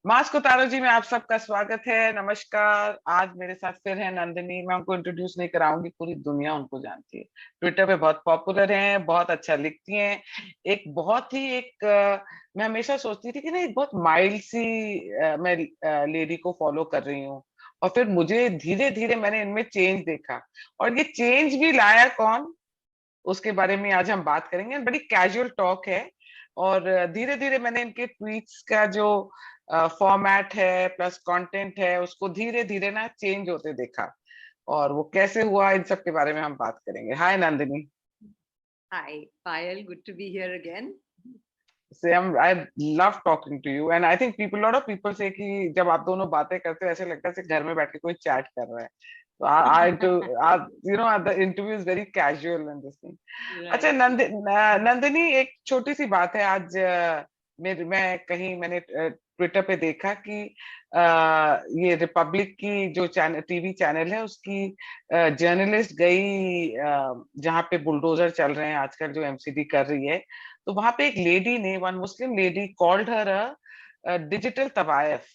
Mask उतारो जी में आप सबका स्वागत है। नमस्कार। आज मेरे साथ फिर है नंदिनी। मैं उनको इंट्रोड्यूस नहीं कराऊंगी, पूरी दुनिया उनको जानती है। ट्विटर पे बहुत पॉपुलर हैं, बहुत अच्छा लिखती हैं। एक बहुत ही मैं हमेशा सोचती थी कि ना एक बहुत माइल्ड सी मैं लेडी को फॉलो कर रही हूँ, और फिर मुझे धीरे धीरे मैंने इनमें चेंज देखा। और ये चेंज भी लाया कौन, उसके बारे में आज हम बात करेंगे। बड़ी कैजुअल टॉक है। और धीरे धीरे मैंने इनके ट्वीट्स का जो फॉर्मेट है प्लस कंटेंट है उसको धीरे धीरे ना चेंज होते देखा। और वो कैसे हुआ, इन सब के बारे में हम बात करेंगे। Hi Nandini. Hi, Payal. Good to be here again. Same, I love talking to you and I think people, lot of people say कि जब आप दोनों बातें करते हो ऐसे लगता है जैसे घर में बैठ के कोई चैट कर रहा है। तो I too you know the interview is very casual and this thing. अच्छा Right. नंदिनी, एक छोटी सी बात है। आज मैंने ट्विटर पे देखा कि ये रिपब्लिक की जो चैनल, टीवी चैनल है, उसकी जर्नलिस्ट गई जहाँ पे बुलडोजर चल रहे हैं आजकल, जो एमसीडी कर रही है। तो वहां पे एक लेडी ने, one Muslim lady called her a digital तवायफ।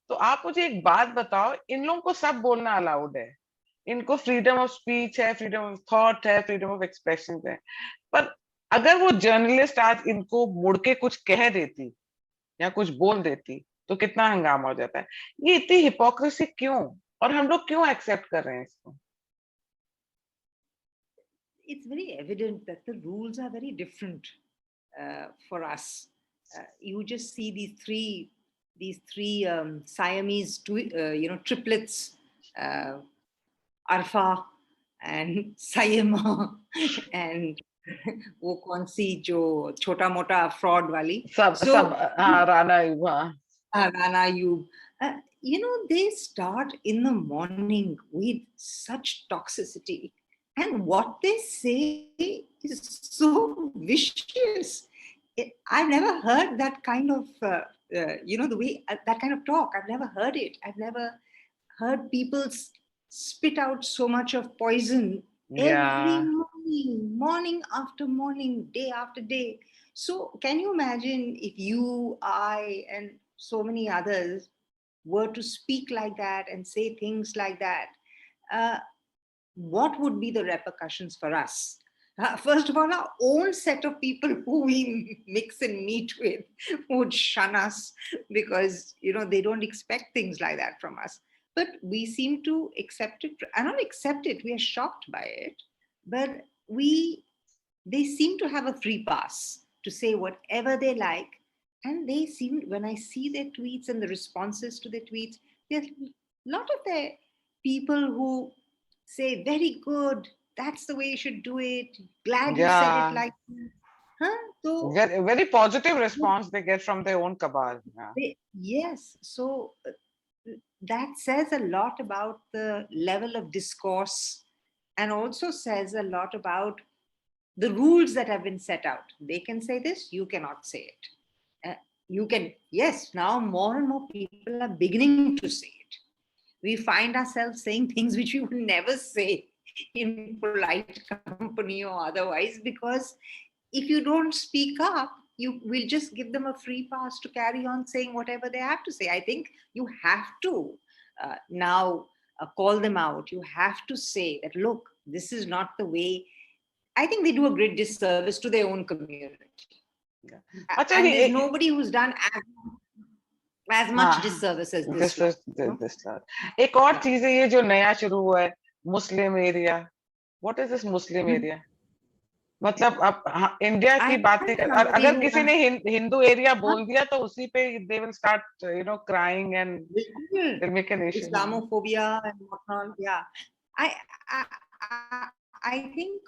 तो आप मुझे एक बात बताओ, इन लोगों को सब बोलना अलाउड है, इनको फ्रीडम ऑफ स्पीच है, फ्रीडम ऑफ थॉट है, फ्रीडम ऑफ एक्सप्रेशन है, पर अगर वो जर्नलिस्ट आज इनको मुड़ के कुछ कह देती या कुछ बोल देती तो कितना हंगामा हो जाता है। ये इतनी हिपोक्रेसी क्यों, और हम लोग क्यों एक्सेप्ट कर रहे हैं इसको? It's very evident that the rules are very different for us. You just see these three Siamese, triplets, uh, Arfa and Sayema, and वो कौन सी जो छोटा मोटा fraud वाली. सब So हाँ, राना युवा। Rana, they start in the morning with such toxicity, and what they say is so vicious. I've never heard that kind of, the way that kind of talk. I've never heard it. I've never heard people spit out so much of poison every या morning, morning after morning, day after day. So, can you imagine if you, I, and so many others were to speak like that and say things like that? Uh, what would be the repercussions for us? First of all, our own set of people who we mix and meet with would shun us because they don't expect things like that from us. But we seem to accept it. I not accept it. We are shocked by it, but they seem to have a free pass to say whatever they like. And they seem, when I see their tweets and the responses to their tweets, there's a lot of their people who say, very good, that's the way you should do it. Glad you या said it like that. Huh? So, very positive response they get from their own cabal. Yeah. yes. So that says a lot about the level of discourse and also says a lot about the rules that have been set out. They can say this, you cannot say it. You can, yes, now more and more people are beginning to say it. We find ourselves saying things which we would never say in polite company or otherwise, because if you don't speak up, you will just give them a free pass to carry on saying whatever they have to say. I think you have to now call them out. You have to say that, look, this is not the way. I think they do a great disservice to their own community. अच्छा, And there's ये nobody who's done as much हाँ, disservice as this this one. This एक और Yeah. चीज है, ये जो नया शुरू हुआ है, Muslim area. What is this Muslim area? मतलब अब इंडिया की I बातें am कर, somebody अगर who किसी ने हिंदू एरिया बोल दिया तो उसी पे they will start crying and they make an issue. Islamophobia and whatnot. Yeah, I, I, I think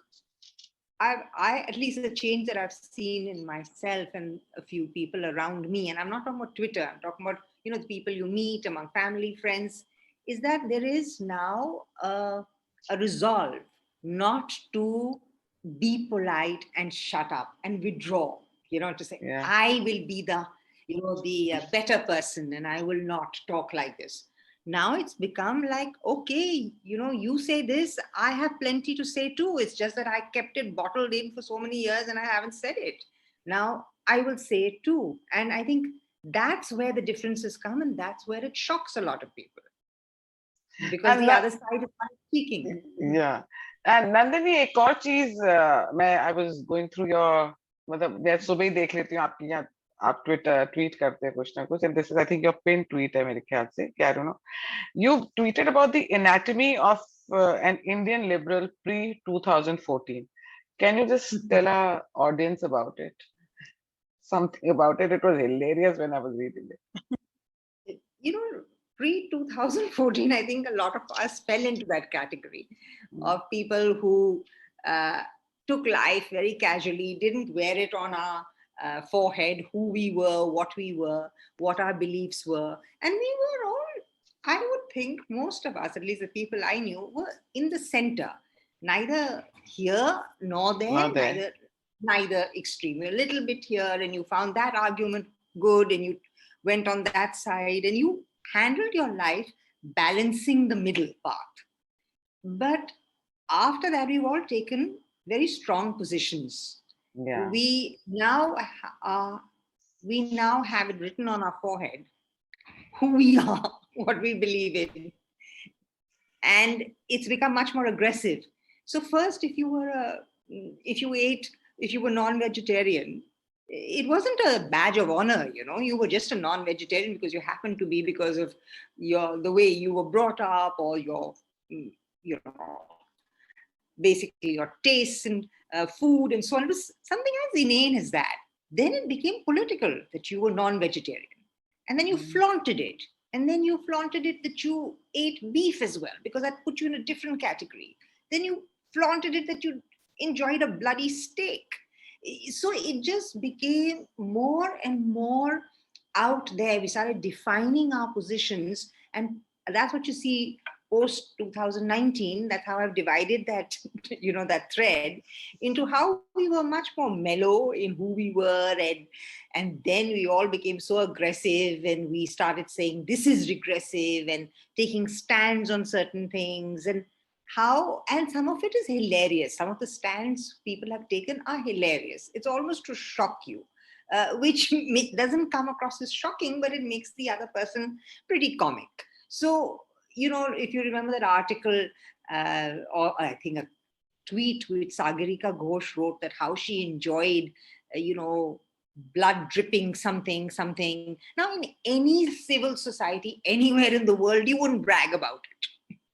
I at least the change that I've seen in myself and a few people around me, and I'm not talking about Twitter. I'm talking about the people you meet among family, friends, is that there is now a resolve not to be polite and shut up and withdraw. To say या I will be the better person and I will not talk like this. Now it's become like, okay, you say this, I have plenty to say too. It's just that I kept it bottled in for so many years and I haven't said it. Now I will say it too. And I think that's where the differences come, and that's where it shocks a lot of people, because And the other side is not speaking. yeah. And Nandini, एक और चीज I was going through your, मतलब मैं सुबह ही देख लेती हूँ आपकी, यहाँ आप ट्वीट करते हैं कुछ ना कुछ, and this is I think your pinned tweet है मेरे ख्याल से, I don't know. You tweeted about the anatomy of an Indian liberal pre 2014. Can you just tell our audience about it? Something about it. It was hilarious when I was reading it. You know, pre 2014, I think a lot of us fell into that category of people who took life very casually, didn't wear it on our forehead, who we were, what our beliefs were. And we were all, I would think most of us, at least the people I knew, were in the center, neither here nor there, Not there. neither extreme. A little bit here, and you found that argument good, and you went on that side, and you handled your life balancing the middle path. But after that, we've all taken very strong positions. Yeah. We now have it written on our forehead who we are, what we believe in, and it's become much more aggressive. So first, if you were non-vegetarian, it wasn't a badge of honor, you were just a non-vegetarian because you happened to be, because of the way you were brought up, or your basically your tastes and food and so on. It was something as inane as that. Then it became political that you were non-vegetarian, and then you flaunted it. And then you flaunted it that you ate beef as well, because that put you in a different category. Then you flaunted it that you enjoyed a bloody steak. So it just became more and more out there. We started defining our positions, and that's what you see post 2019. That's how I've divided that, that thread into how we were much more mellow in who we were, and then we all became so aggressive, and we started saying this is regressive and taking stands on certain things, and some of it is hilarious. Some of the stands people have taken are hilarious. It's almost to shock you, which doesn't come across as shocking, but it makes the other person pretty comic. So, if you remember that article, or I think a tweet which Sagarika Ghosh wrote, that how she enjoyed, blood dripping something. Now, in any civil society, anywhere in the world, you wouldn't brag about it.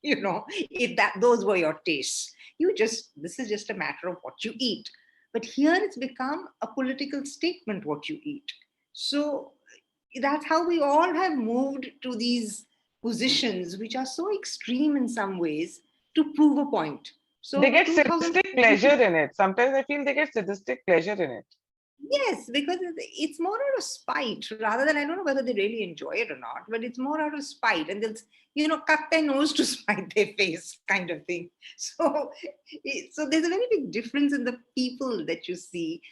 If those were your tastes. This is just a matter of what you eat. But here it's become a political statement, what you eat. So that's how we all have moved to these positions, which are so extreme in some ways, to prove a point. So they get sadistic pleasure in it. Sometimes I feel they get sadistic pleasure in it. Yes, because it's more out of spite, rather than, I don't know whether they really enjoy it or not, but it's more out of spite. And they'll, cut their nose to spite their face, kind of thing. So there's a very big difference in the people that you see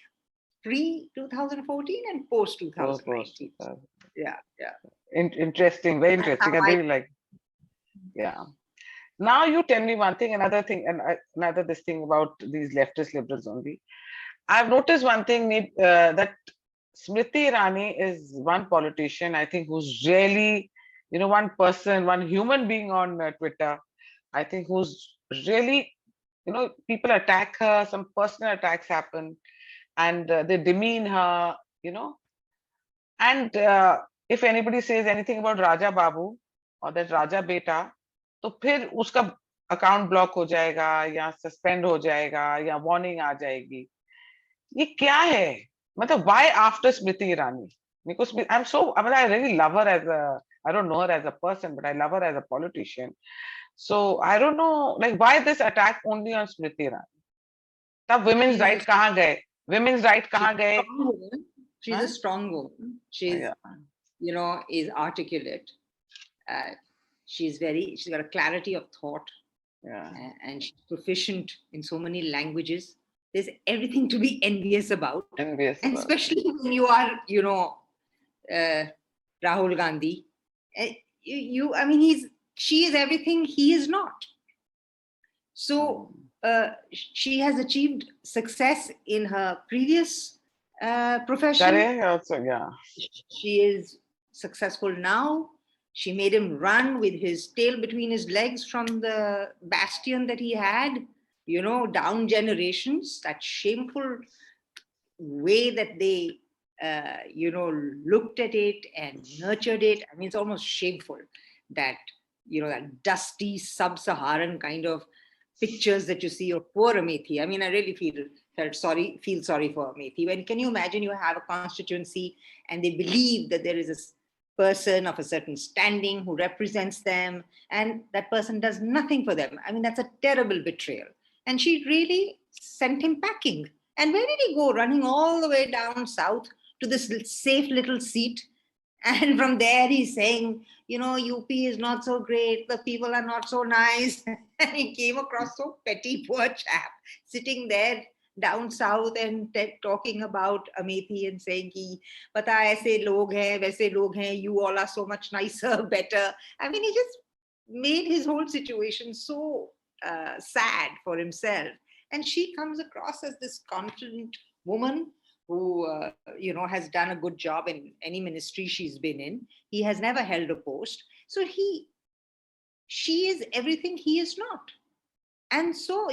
pre-2014 and post-2019. Yeah. Interesting, very interesting. I really like. Yeah. Now you tell me one thing, another thing, and another this thing about these leftist liberals only. I've noticed one thing, that Smriti Irani is one politician, I think, who's really, one person, one human being on Twitter, I think, who's really, people attack her, some personal attacks happen, and they demean her, and if anybody says anything about Raja Babu or that Raja Beta, तो फिर उसका account block हो जाएगा, या suspend हो जाएगा, या warning आ जाएगी. ये क्या है? मतलब why after Smriti Irani? Because I really love her I don't know her as a person, but I love her as a politician. So I don't know, why this attack only on Smriti Irani? तब women's right कहाँ गए? Women's right कहाँ गए? She's a strong woman. She's, is articulate. She's got a clarity of thought. Yeah. And she's proficient in so many languages. There's everything to be envious about. And especially when you are, Rahul Gandhi. She is everything he is not. So she has achieved success in her previous profession. Also, yeah. She is successful now. She made him run with his tail between his legs from the bastion that he had, down generations, that shameful way that they, looked at it and nurtured it. I mean, it's almost shameful that, that dusty sub-Saharan kind of pictures that you see of poor Amethi. I mean, I really feel sorry for Amethi. When can you imagine you have a constituency and they believe that there is a person of a certain standing who represents them, and that person does nothing for them? I mean, that's a terrible betrayal. And she really sent him packing. And where did he go? Running all the way down south to this safe little seat. And from there, he's saying, UP is not so great. The people are not so nice. And he came across so petty, poor chap, sitting there down south and talking about Amethi and saying, "Pata aise log hain, waise log hain. You all are so much nicer, better." I mean, he just made his whole situation so sad for himself. And she comes across as this confident woman who, has done a good job in any ministry she's been in. He has never held a post. So she is everything he is not. And so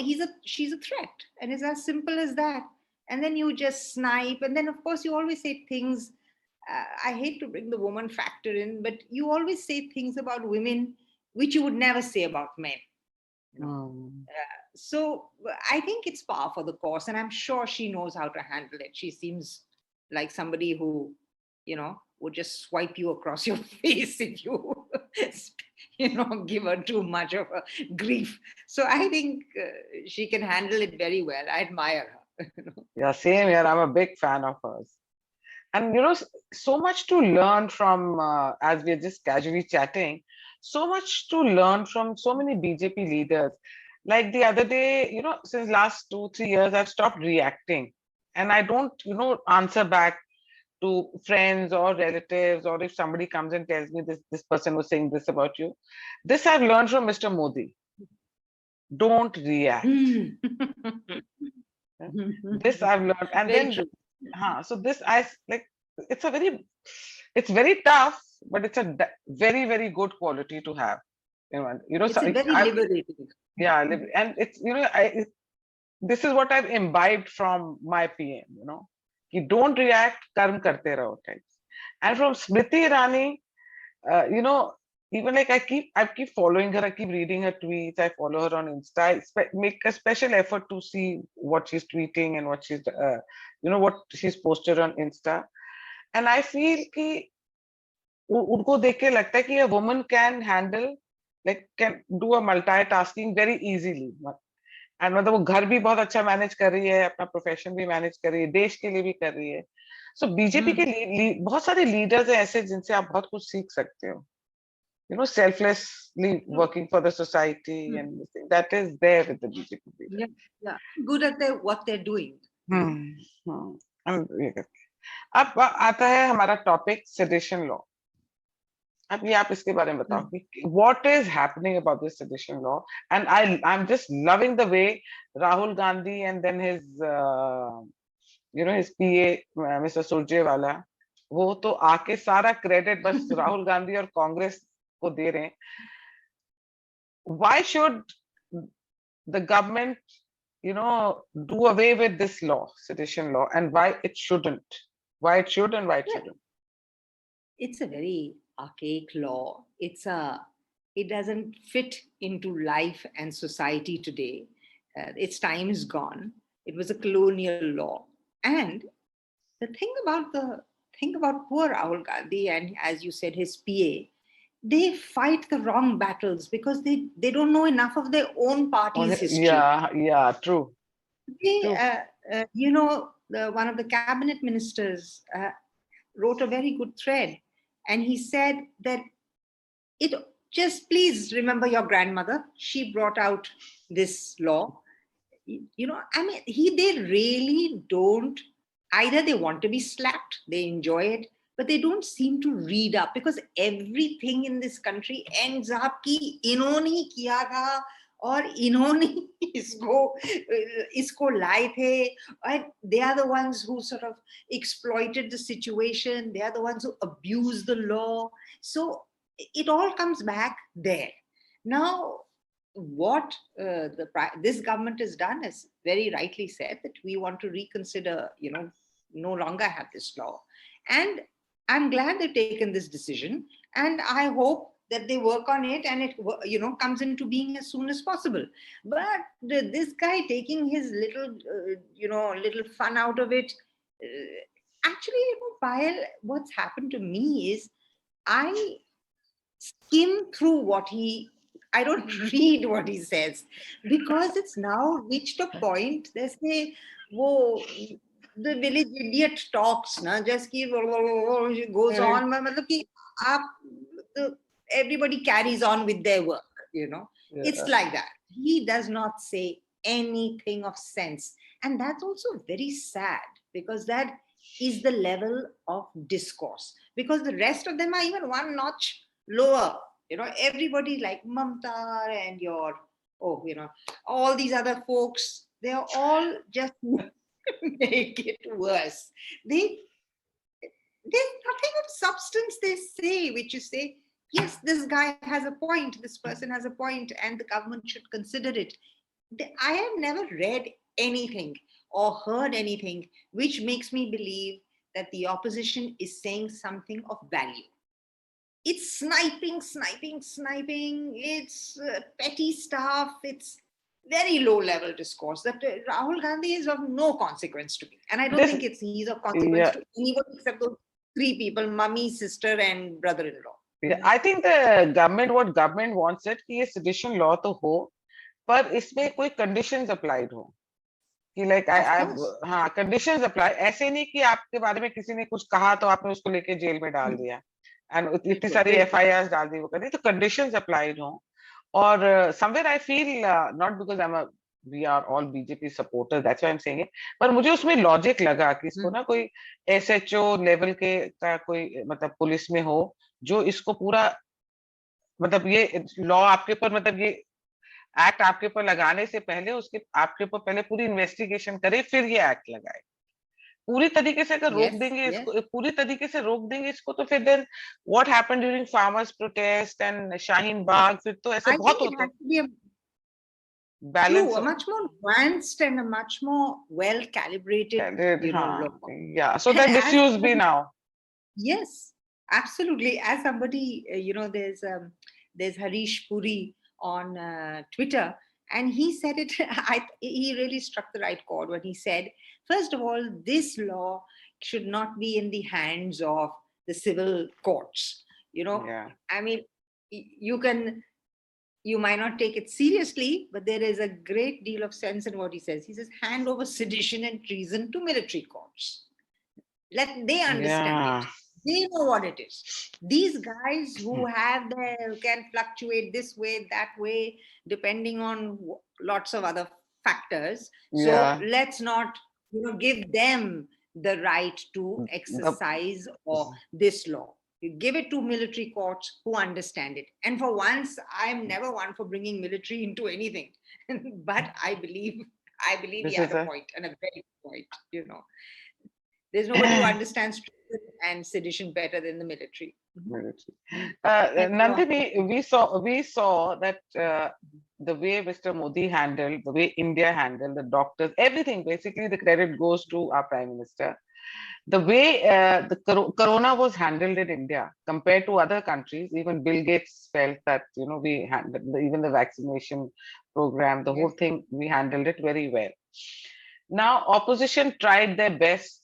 she's a threat. And it's as simple as that. And then you just snipe. And then, of course, you always say things. I hate to bring the woman factor in, but you always say things about women which you would never say about men. So I think it's par for the course, and I'm sure she knows how to handle it. She seems like somebody who, would just swipe you across your face if you, give her too much of a grief. So I think she can handle it very well. I admire her. Yeah, same here. I'm a big fan of hers. And, so much to learn from, as we're just casually chatting, so much to learn from so many BJP leaders. Like the other day, since last 2-3 years, I've stopped reacting. And I don't, answer back to friends or relatives, or if somebody comes and tells me this person was saying this about you. This I've learned from Mr. Modi. Don't react. This I've learned. And Very then, true. so this, it's very tough, but it's a very, very good quality to have. It's a very liberating. Yeah, and it's this is what I've imbibed from my PM. You don't react, karm karte raho types. And from Smriti Irani, even like I keep following her, I keep reading her tweets, I follow her on Insta. I make a special effort to see what she's tweeting and what she's what she's posted on Insta. And I feel कि उनको देख के लगता है कि a woman can handle, can do a multitasking very easily. And मतलब वो घर भी बहुत अच्छा मैनेज कर रही है, अपना प्रोफेशन भी मैनेज कर रही है, देश के लिए भी कर रही है. सो बीजेपी के बहुत सारे लीडर्स हैं ऐसे जिनसे आप बहुत कुछ सीख सकते हो. Selflessly working for the society, and that is there with the BJP leaders. Yeah, good at what they're doing. अब आता है हमारा टॉपिक सेडिशन लॉ. अब ये आप इसके बारे में बताओ कि what is happening about this sedition law? And I'm just loving the way Rahul Gandhi and then his his PA Mr. Surjewala, वो तो आके सारा क्रेडिट बस राहुल गांधी और कांग्रेस को दे रहे हैं. Why should the government do away with this law, sedition law, and why it shouldn't? Why it should and why it shouldn't? It's a very archaic law. It doesn't fit into life and society today. Its time is gone. It was a colonial law. And the thing about poor Rahul Gandhi and, as you said, his PA, they fight the wrong battles because they don't know enough of their own party's history. Yeah, true. One of the cabinet ministers wrote a very good thread, and he said that just please remember your grandmother. She brought out this law. They really don't. Either they want to be slapped, they enjoy it, but they don't seem to read up, because everything in this country ends up ki inhone hi kiya tha, और इन्होंने इसको लाए थे, and they are the ones who sort of exploited the situation. They are the ones who abused the law. So it all comes back there. Now, what this government has done is very rightly said that we want to reconsider, no longer have this law. And I'm glad they've taken this decision, and I hope that they work on it and it comes into being as soon as possible. But this guy taking his little fun out of it, actually, Payal, what's happened to me is I skim through I don't read what he says, because it's now reached a point. They say, whoa, the village idiot talks, na, just keep goes on. Matlab ki, everybody carries on with their work, It's like that. He does not say anything of sense. And that's also very sad, because that is the level of discourse. Because the rest of them are even one notch lower. Everybody like Mamta and all these other folks, they're all just make it worse. There's nothing of substance they say, which you say, yes, this guy has a point, this person has a point, and the government should consider it. I have never read anything or heard anything which makes me believe that the opposition is saying something of value. It's sniping. It's petty stuff. It's very low-level discourse that Rahul Gandhi is of no consequence to me. And I don't think he's of consequence to anybody except those three people, mummy, sister, and brother-in-law. Yeah, I think the what government wants it कि ये sedition law तो हो, पर इसमें कोई conditions applied हो, कि like हाँ conditions apply. ऐसे नहीं कि आपके बारे में किसी ने कुछ कहा तो आपने उसको लेके जेल में डाल दिया, and इतनी सारी FIRs डाल दी, वो कर दी, तो conditions applied हो. और somewhere I feel not because we are all BJP supporters, that's why I'm saying it, पर मुझे उसमें logic लगा कि इसको ना कोई SHO level के का कोई मतलब पुलिस में हो, जो इसको पूरा मतलब ये लॉ आपके ऊपर मतलब ये एक्ट आपके ऊपर लगाने से पहले उसके आपके ऊपर पहले पूरी इन्वेस्टिगेशन करे, फिर ये एक्ट लगाए. पूरी तरीके से अगर रोक देंगे इसको, पूरी तरीके से रोक देंगे इसको, तो फिर then what happened during farmers protest and Shaheen Bagh, फिर तो ऐसे बहुत होते हैं. Balance. True, a much more nuanced and a much more well calibrated, law. Yeah, so that misuse be now. Yes, absolutely. As somebody, there's Harish Puri on Twitter, and he said it. He really struck the right chord when he said, first of all, this law should not be in the hands of the civil courts. I mean, you might not take it seriously, but there is a great deal of sense in what he says. He says, hand over sedition and treason to military courts. They understand it. They know what it is. These guys who can fluctuate this way, that way, depending on lots of other factors. So let's not, give them the right to exercise this law. You give it to military courts who understand it. And for once, I'm never one for bringing military into anything. But I believe he had a point, and a very good point, There's nobody who understands treason and sedition better than the military. Nandini, we saw that the way Mr. Modi handled, the way India handled the doctors, everything, basically the credit goes to our Prime Minister. The way the corona was handled in India compared to other countries, even Bill Gates felt that, we handled even the vaccination program, the whole thing, we handled it very well. Now opposition tried their best.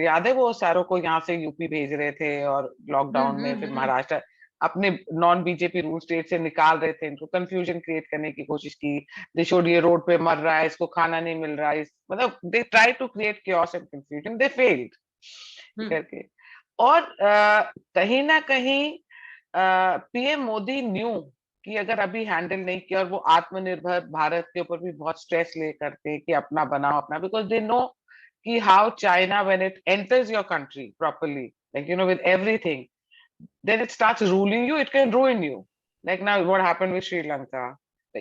याद है वो सारों को यहाँ से UP भेज रहे थे और लॉकडाउन में फिर महाराष्ट्र अपने नॉन बीजेपी रूल स्टेट से निकाल रहे थे, इनको कंफ्यूजन क्रिएट करने की कोशिश की. दे शोड ये रोड पे मर रहा है, इसको खाना नहीं मिल रहा है, मतलब they try to create chaos and confusion. They failed करके. और कहीं ना कहीं पीएम मोदी न्यू कि अगर अभी हैंडल नहीं किया, और वो आत्मनिर्भर भारत के ऊपर भी बहुत स्ट्रेस ले करते कि अपना बनाओ अपना, बिकॉज दे नो कि how China when it enters your country properly, like with everything, then it starts ruling you, it can ruin you. Like now what happened with Sri Lanka,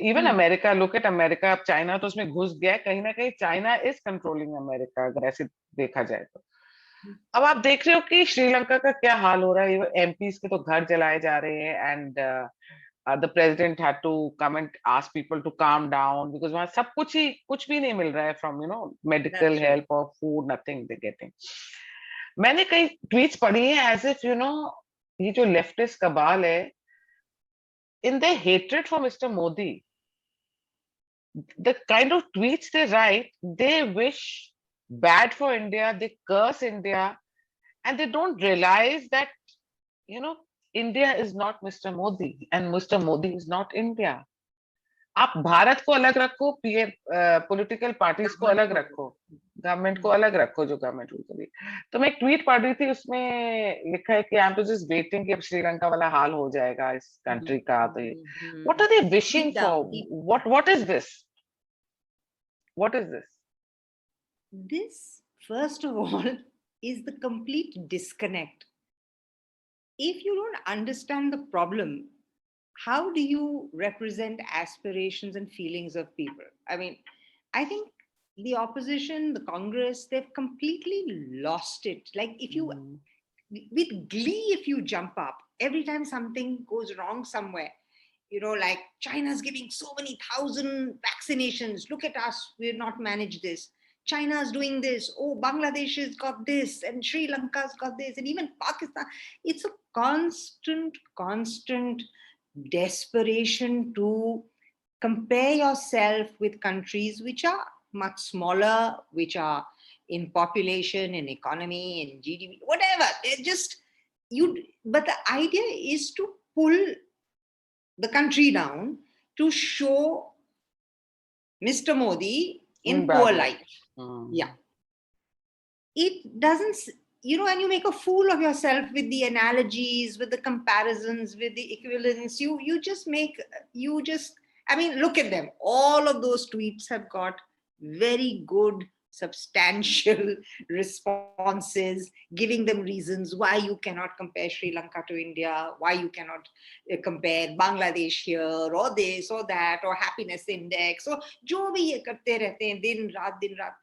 even America, look at America, अब China तो उसमें घुस गया है, कहीं ना कहीं China is controlling America, अगर ऐसे देखा जाए तो। अब आप देख रहे हो कि श्रीलंका का क्या हाल हो रहा है, एमपीज के तो घर जलाए जा रहे हैं, and the president had to come and ask people to calm down because वहां सब कुछ ही, कुछ भी नहीं मिल रहा है, from medical That's right. help or food, nothing they getting. मैंने कई ट्वीट्स पढ़ी हैं, एज इफ ये जो लेफ्टिस्ट कबाल है, in their hatred for Mr. Modi, the kind of tweets they write, they wish bad for India, they curse India, and they don't realize that, you know, India is not Mr. Modi, and Mr. Modi is not India. आप भारत को अलग रखो, PM political parties को अलग रखो, government को अलग रखो जो गवर्नमेंट रूल करी। तो मैं एक ट्वीट पढ़ रही थी, उसमें लिखा है कि आई एम तो जस्ट वेटिंग कि अब श्रीलंका वाला हाल हो जाएगा इस कंट्री का। तो ये what are they wishing for, what is this, what is this? This, first of all, is the complete disconnect. If you don't understand the problem, how do you represent aspirations and feelings of people? I mean, I think the opposition, the Congress, they've completely lost it. Like, if you, with glee, if you jump up every time something goes wrong somewhere, like China's giving so many thousand vaccinations. Look at us, we've not managed this. China's doing this. Oh, Bangladesh has got this, and Sri Lanka's got this, and even Pakistan. It's a constant desperation to compare yourself with countries which are much smaller, which are in population, in economy, in GDP, whatever. They're just but the idea is to pull the country down, to show Mr. Modi in poor light. Yeah. It doesn't, and you make a fool of yourself with the analogies, with the comparisons, with the equivalents. I mean, look at them. All of those tweets have got very good, substantial responses, giving them reasons why you cannot compare Sri Lanka to India, why you cannot compare Bangladesh here, or this or that, or happiness index, so jo bhi ye karte rehte hain din raat.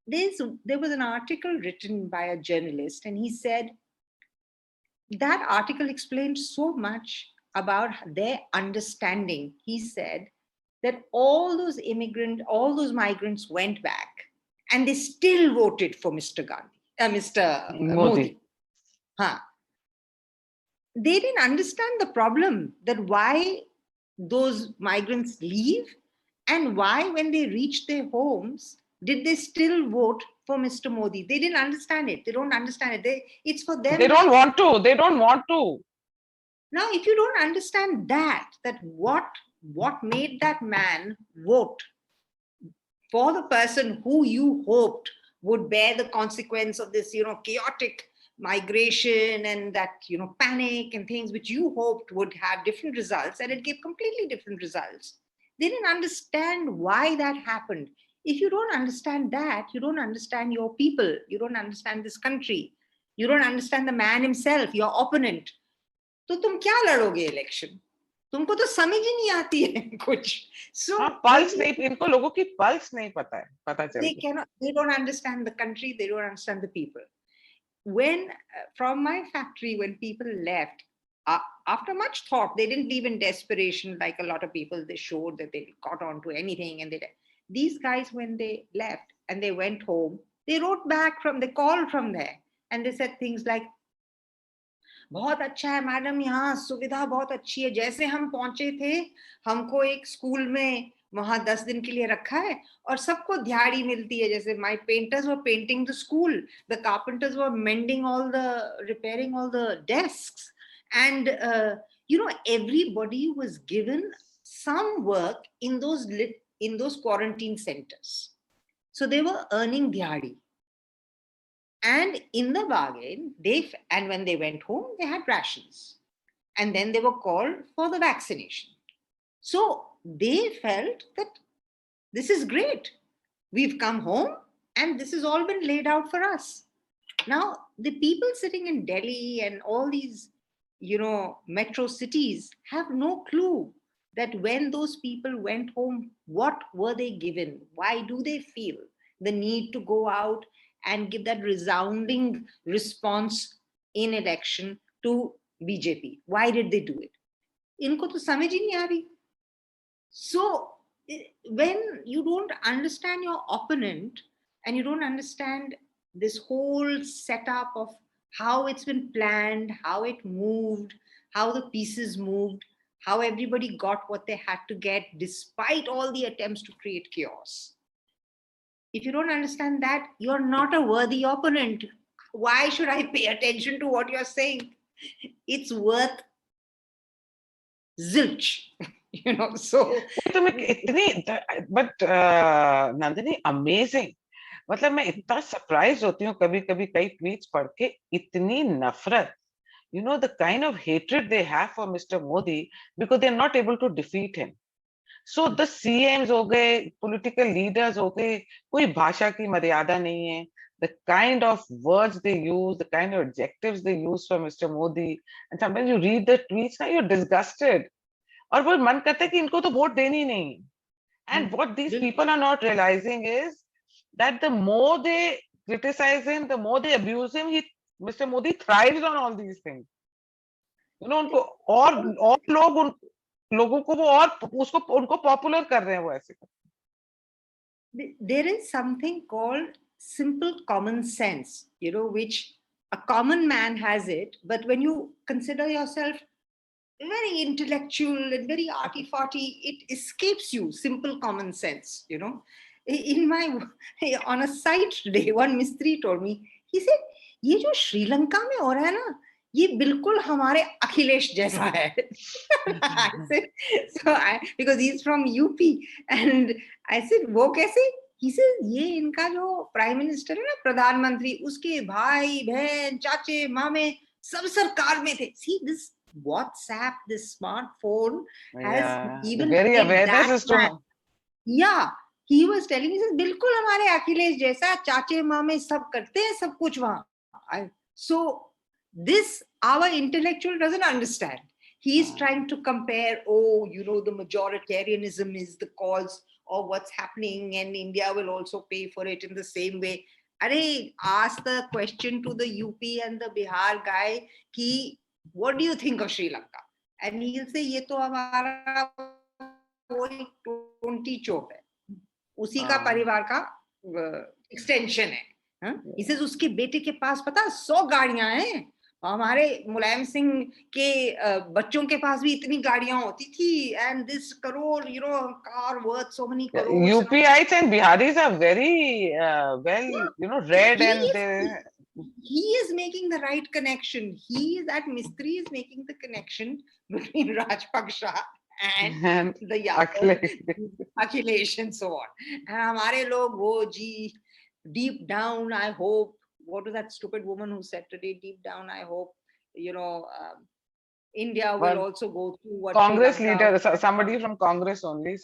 There was an article written by a journalist, and he said that article explained so much about their understanding. He said that all those migrants went back, and they still voted for Mr. Modi. Huh. They didn't understand the problem, that why those migrants leave, and why, when they reach their homes, did they still vote for Mr. Modi? They didn't understand it. They don't understand it. It's for them. They don't want to. They don't want to. Now, if you don't understand that what made that man vote for the person who you hoped would bear the consequence of this, chaotic migration and that, panic and things which you hoped would have different results, and it gave completely different results. They didn't understand why that happened. If you don't understand that, you don't understand your people, you don't understand this country, you don't understand the man himself, your opponent. तो तुम क्या लड़ोगे election? तुमको तो समझ ही नहीं आती है कुछ. So पल्स नहीं, इनको लोगों की पल्स नहीं पता है, पता चल. They don't understand the country, they don't understand the people. When from my factory, when people left, after much thought, they didn't leave in desperation like a lot of people. They showed that they got onto anything, and these guys, when they left and they went home, they wrote back they called from there, and they said things like, बहुत अच्छा है madam, यहाँ सुविधा बहुत अच्छी है, जैसे हम पहुंचे थे हमको एक स्कूल में वहां 10 दिन के लिए रखा है और सबको दिहाड़ी मिलती है, जैसे my painters were painting the school, the carpenters were repairing all the desks, and everybody was given some work in those quarantine centers, so they were earning dihadi. And in the bargain, when they went home, they had rations. And then they were called for the vaccination. So they felt that this is great. We've come home and this has all been laid out for us. Now, the people sitting in Delhi and all these, metro cities have no clue that when those people went home, what were they given? Why do they feel the need to go out and give that resounding response in election to BJP? Why did they do it? इनको तो समझ ही नहीं आ रही. So when you don't understand your opponent and you don't understand this whole setup of how it's been planned, how it moved, how the pieces moved, how everybody got what they had to get despite all the attempts to create chaos. If you don't understand that, you're not a worthy opponent. Why should I pay attention to what you're saying? It's worth zilch. So तो मैं इतनी but Nandini amazing, मतलब मैं इतना surprise होती हूँ कभी कभी कई ट्वीट्स पढ़ के, इतनी नफरत, the kind of hatred they have for Mr. Modi because they're not able to defeat him. So the CMs हो गए, political leaders हो गए, कोई भाषा की मर्यादा नहीं है. The kind of words they use, the kind of adjectives they use for Mr. Modi, and sometimes you read the tweets, now you're disgusted. और वो मन करता है कि इनको तो वोट देनी नहीं. And what these people are not realizing is that the more they criticize him, the more they abuse him, Mr. Modi thrives on all these things. उनको और लोगों को वो और उसको उनको पॉपुलर कर रहे हैं वो ऐसे. There is something called simple common sense, which a common man has it, but when you consider yourself very intellectual and very arty-farty, it escapes you, simple common sense, on a site today, one Mistri told me, he said, ये जो श्रीलंका में हो रहा है ना, ये बिल्कुल हमारे अखिलेश जैसा है. I said, because he's from UP, and I said, वो कैसे? He said, ये इनका जो प्राइम मिनिस्टर है ना, प्रधानमंत्री, उसके भाई बहन चाचे मामे सब सरकार में थे. See, this WhatsApp, this smartphone has even very awareness is to. Yeah, he was telling me, he says, बिल्कुल हमारे अखिलेश जैसा, चाचे मामे सब करते हैं सब कुछ वहाँ. So this our intellectual doesn't understand. He's trying to compare, the majoritarianism is the cause of what's happening and India will also pay for it in the same way. Ask the question to the UP and the Bihar guy, what do you think of Sri Lanka? And he'll say, ये तो हमारा वही 20 chop है, उसी का परिवार का extension है. He says, उसके बेटे के पास पता 100 गाड़ियां हैं, हमारे मुलायम सिंह के बच्चों के पास भी इतनी गाड़ियां होती थी, and this crore, car worth so many crores. UPites and Biharis are very well, read, and he is making the right connection. That Mistry is making the connection between Rajpaksha and the Akhilesh and so on. And हमारे लोग वो जी, deep down, I hope, what was that stupid woman who said today, deep down, I hope, India will also go through what Congress leader, somebody from Congress only,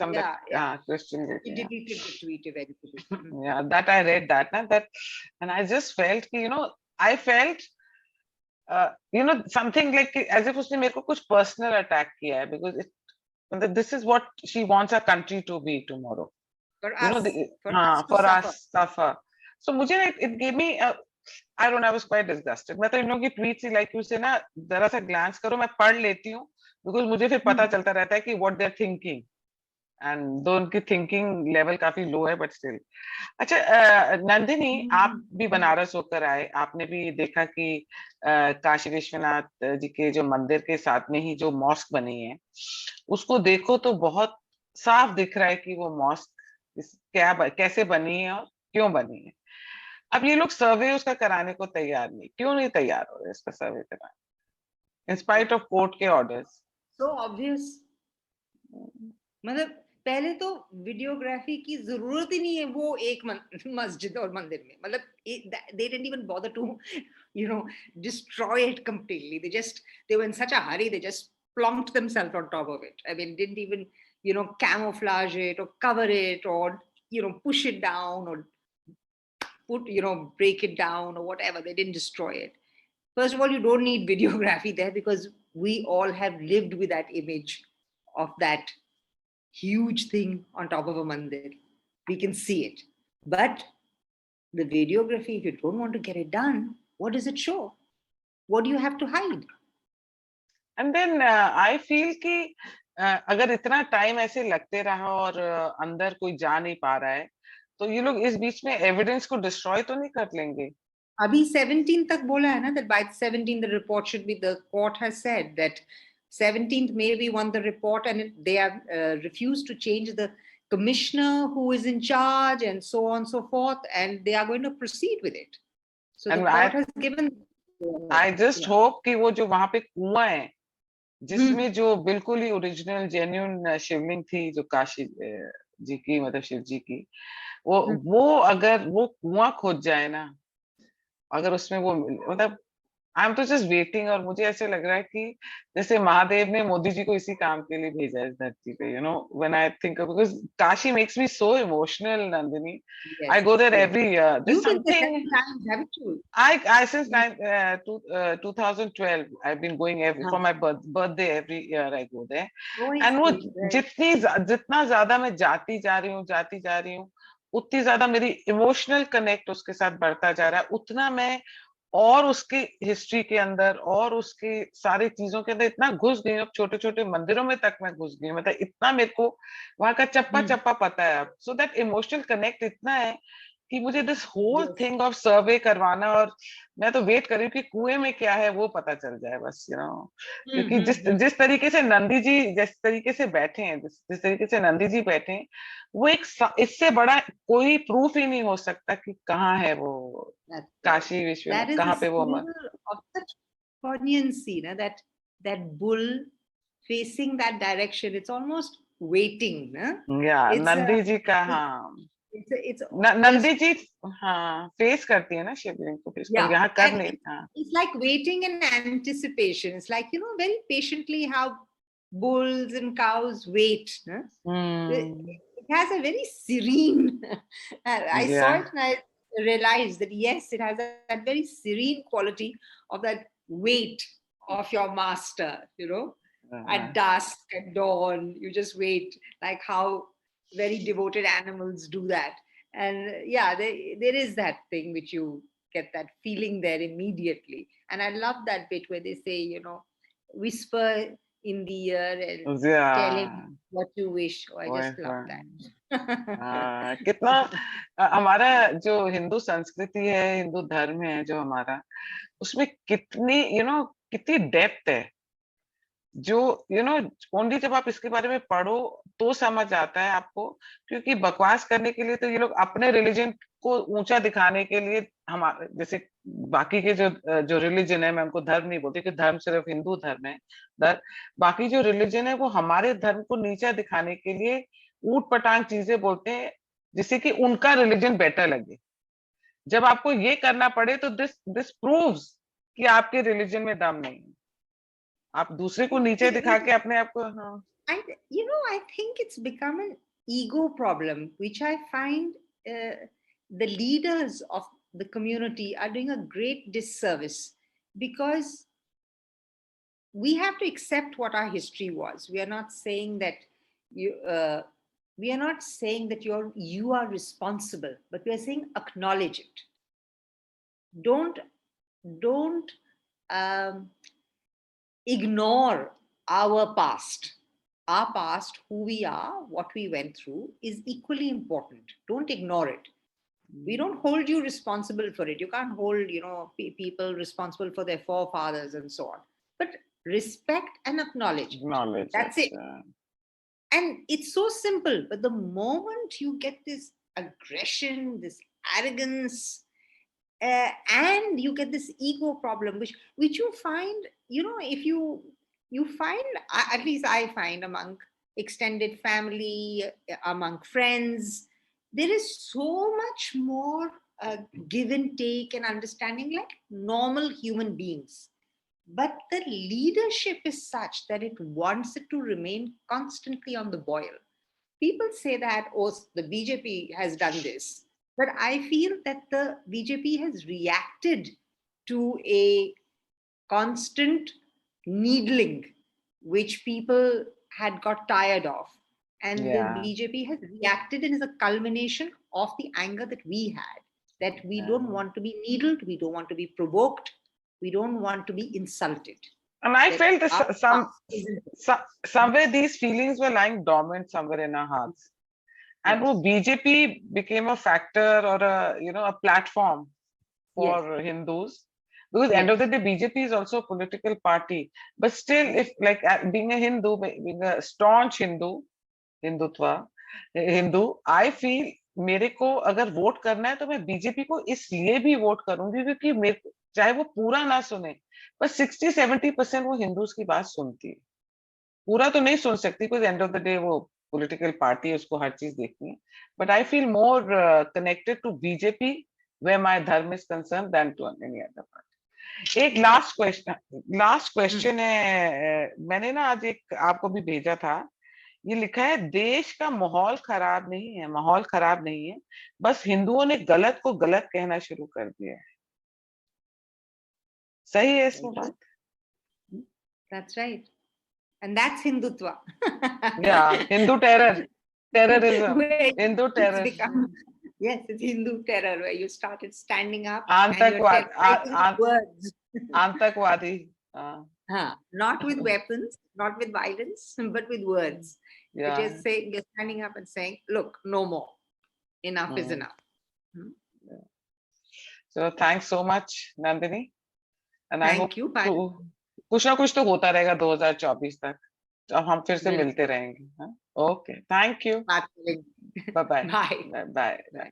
Christian. He deleted the tweet eventually. Yeah, that I read that, and I just felt, I felt, something like as if उसने मेरे को कुछ personal attack किया है, because this is what she wants our country to be tomorrow. For us, for us suffer. So मुझे it gave me I don't know, I was quite disgusted. मैं तो इन लोगों की tweets he like you say ना, जरा सा glance करो, मैं पढ़ लेती हूँ, because मुझे फिर पता चलता रहता है कि what they're thinking, and though उनकी thinking level काफी low है, but still. अच्छा, नंदिनी, आप भी बनारस होकर आए, आपने भी देखा कि काशी विश्वनाथ जी के जो मंदिर के साथ में ही जो मॉस्क बनी है, उसको देखो तो बहुत साफ दिख रहा है कि वो मॉस्क कैसे बनी है और क्यों बनी है. अब ये लोग सर्वे उसका कराने को तैयार नहीं, क्यों नहीं तैयार हो रहे इसका सर्वे कराने, इन स्पाइट ऑफ कोर्ट के ऑर्डर्स? सो ऑब्वियस, मतलब पहले तो वीडियोग्राफी की जरूरत ही नहीं है वो एक मस्जिद और मंदिर में, मतलब they didn't even bother to destroy it completely. They were in such a hurry, they just plonked themselves on top of it. I mean, didn't even camouflage it or cover it or push it down or break it down or whatever. They didn't destroy it. First of all, you don't need videography there because we all have lived with that image of that huge thing on top of a mandir. We can see it. But the videography, if you don't want to get it done, what does it show? What do you have to hide? And then I feel कि अगर इतना time ऐसे लगते रहा और अंदर कोई जा नहीं पा रहा है, तो ये लोग इस बीच में एविडेंस को डिस्ट्रॉय तो नहीं कर लेंगे? अभी 17 तक बोला है ना, that by 17 the report should be, the court has said that 17th may be won the report, and they have refused to change the commissioner who is in charge and so on and so forth, and they are going to proceed with it. So the court has given. I just hope कि वो जो वहां पे कुआं है जिसमें जो बिल्कुल ही ओरिजिनल जेन्युइन शिवलिंग थी, जो काशी जी की, मतलब शिव जी की, वो अगर वो कुआं खोद जाए ना, अगर उसमें वो मतलब आई एम तो जस्ट वेटिंग, और मुझे ऐसे लग रहा है कि जैसे महादेव ने मोदी जी को इसी काम के लिए भेजा है इस धरती पे, you know, when I think, because Kashi makes me so emotional, Nandini. I go there every year. There something I since 2012 I've been going for my birthday every year I go there. And वो जितना ज्यादा मैं जाती जा रही हूँ उतनी ज्यादा मेरी इमोशनल कनेक्ट उसके साथ बढ़ता जा रहा है, उतना मैं और उसकी हिस्ट्री के अंदर और उसके सारी चीजों के अंदर इतना घुस गई हूँ. अब छोटे छोटे मंदिरों में तक मैं घुस गई हूँ, मतलब इतना मेरे को वहां का चप्पा चप्पा पता है अब. सो दैट इमोशनल कनेक्ट इतना है कि मुझे this whole thing of survey करवाना, और मैं तो वेट कर रही हूँ कि कुएं में क्या है वो पता चल जाए बस, यू नो. क्योंकि जिस तरीके से नंदी जी जिस तरीके से बैठे हैं, जिस तरीके से नंदी जी बैठे हैं, वो एक इससे बड़ा कोई प्रूफ ही नहीं हो सकता कि कहाँ है वो काशी विश्वनाथ, कहाँ पे वो of such poignancy, that bull facing that direction, it's almost waiting, Nandi ji का. हाँ, नंदी जी हाँ फेस करती है ना शिवलिंग को, इसको यहाँ कर नहीं. It's like waiting in anticipation. It's like, very patiently how bulls and cows wait. It has a very serene, I saw it and I realized that yes, it has that very serene quality of that wait of your master, at dusk, at dawn, you just wait, like how very devoted animals do that. And there is that thing which you get that feeling there immediately. And I love that bit where they say, whisper in the ear and tell him what you wish. Oh, I just love that. कितना हमारा जो हिंदू संस्कृति है, हिंदू धर्म है जो हमारा, उसमें कितनी कितनी डेप्थ है, जो ओनली जब आप इसके बारे में पढ़ो तो समझ आता है आपको. क्योंकि बकवास करने के लिए तो ये लोग अपने रिलीजन को ऊंचा दिखाने के लिए, हमारे जैसे बाकी के जो रिलीजन है, मैं उनको धर्म नहीं बोलती कि धर्म सिर्फ हिंदू धर्म है, बाकी जो रिलीजन है वो हमारे धर्म को नीचा दिखाने के लिए ऊट पटांग चीजें बोलते हैं जिससे कि उनका रिलीजन बेटर लगे. जब आपको ये करना पड़े तो दिस प्रूव्स कि आपके रिलीजन में दम नहीं है, आप दूसरे को नीचे दिखा के अपने आप को. I think it's become an ego problem, which I find the leaders of the community are doing a great disservice, because we have to accept what our history was. We are not saying that you are responsible, but we are saying acknowledge it. Don't ignore our past. Our past, who we are, what we went through, is equally important. Don't ignore it. We don't hold you responsible for it. You can't hold, people responsible for their forefathers and so on. But respect and acknowledge. That's it. And it's so simple. But the moment you get this aggression, this arrogance, and you get this ego problem, which you find, if you find, at least I find, among extended family, among friends, there is so much more give and take and understanding like normal human beings. But the leadership is such that it wants it to remain constantly on the boil. People say that, the BJP has done this. But I feel that the BJP has reacted to a constant needling, which people had got tired of. And the Yeah. BJP has reacted and is a culmination of the anger that we had, that we don't want to be needled, we don't want to be provoked, we don't want to be insulted. And I That felt our some, past isn't it. somewhere these feelings were lying dormant somewhere in our hearts. And Yes. BJP became a factor or a platform Yes. for Hindus. Because end of Yes. the day, BJP is also a political party. But still, if like being a Hindu, being a staunch Hindutva, Hindu, I feel मेरे को अगर vote करना है तो मैं BJP को इसलिए भी वोट करूंगी क्योंकि मेरे चाहे वो पूरा ना सुने पर 60-70% वो हिंदूज की बात सुनती है. पूरा तो नहीं सुन सकती because end of the day वो पॉलिटिकल पार्टी है, उसको हर चीज देखनी है. But I feel more connected to BJP where my dharma is concerned than to any other party. एक लास्ट क्वेश्चन है. मैंने ना आज एक आपको भी भेजा था. ये लिखा है देश का माहौल खराब नहीं है, माहौल खराब नहीं है, बस हिंदुओं ने गलत को गलत कहना शुरू कर दिया है. सही है इसमें बात? That's right. And that's Hindutva. Yeah, Hindu terrorism, Where Hindu it's terror. become, yes, it's Hindu terror where you started standing up आतंकवाद, and you're terrorizing with words. आतंकवादी. Not with weapons, not with violence, but with words. Yeah. You're saying, you're standing up and saying, look, no more. Enough is enough. Yeah. So thanks so much, Nandini. And I hope Thank you. Payal. कुछ ना कुछ तो होता रहेगा 2024 तक. अब हम फिर से बिल्कुल. मिलते रहेंगे. Okay, thank you. बात करेंगे. Bye bye. Bye. Bye bye.